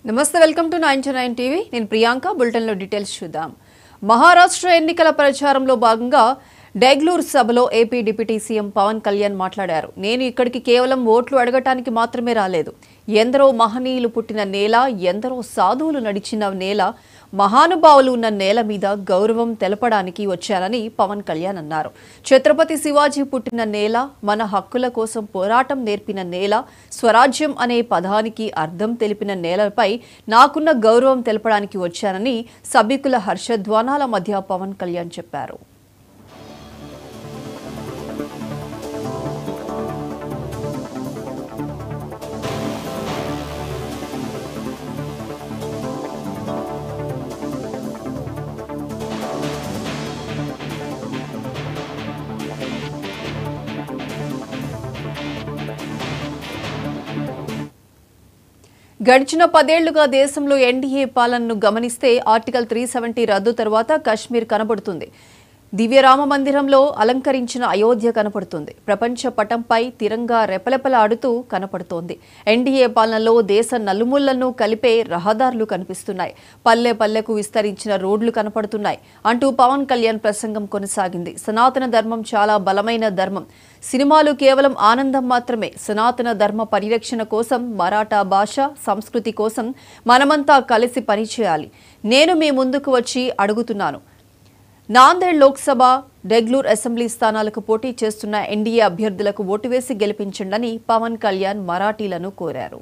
నమస్తే welcome to 99 TV నేను Priyanka bulletin లో డీటెయిల్స్ చూద్దాం మహారాష్ట్ర ఎన్నికల ప్రచారంలో భాగంగా డెగ్లూర్ సభలో AP deputy CM Pawan Kalyan మాట్లాడారు నేను ఇక్కడికి కేవలం ఓట్లు అడగటానికి మాత్రమే రాలేదు ఎందరో మహనీయులు పుట్టిన నేల ఎందరో సాధువులు నడిచిన నేల మహానుభావులు ఉన్న నేల మీద గౌరవం తెలపడానికి వచ్చానని పవన్ కళ్యాణ్ అన్నారు ఛత్రపతి శివాజీ పుట్టిన నేల మన హక్కుల కోసం పోరాటం నేర్పిన నేల స్వరాజ్యం అనే పదానికి అర్థం తెలిపిన నేలపై నాకున్న గౌరవం తెలపడానికి వచ్చానని సభికుల హర్షధ్వానాల మధ్య పవన్ కళ్యాణ్ చెప్పారు గడిచిన 10 ఏళ్లుగా దేశంలో ఎన్డీఏ పాలనను గమనిస్తే ఆర్టికల్ 370 రద్దు తర్వాత కశ్మీర్ కనబడుతుంది దివ్యరామ మందిరంలో అలంకరించిన అయోధ్య కనపడుతుంది ప్రపంచ పటంపై తిరంగా రెపరెపలాడుతూ కనపడుతోంది ఎన్డీఏ పాలనలో దేశ నలుమూలలను కలిపే రహదారులు కనిపిస్తున్నాయి పల్లె పల్లెకు విస్తరించిన రోడ్లు కనపడుతున్నాయి అంటూ పవన్ కళ్యాణ్ ప్రసంగం కొనసాగింది సనాతన ధర్మం చాలా బలమైన ధర్మం సినిమాలు కేవలం ఆనందం మాత్రమే సనాతన ధర్మ పరిరక్షణ కోసం మరాఠా భాష సంస్కృతి కోసం మనమంతా కలిసి పనిచేయాలి నేను మీ ముందుకు వచ్చి అడుగుతున్నాను నాందేడ్ లోక్సభ డెగ్లూర్ అసెంబ్లీ స్థానాలకు పోటీ చేస్తున్న ఎన్డీఏ అభ్యర్థులకు ఓటు వేసి గెలిపించండని పవన్ కళ్యాణ్ మరాఠీలను కోరారు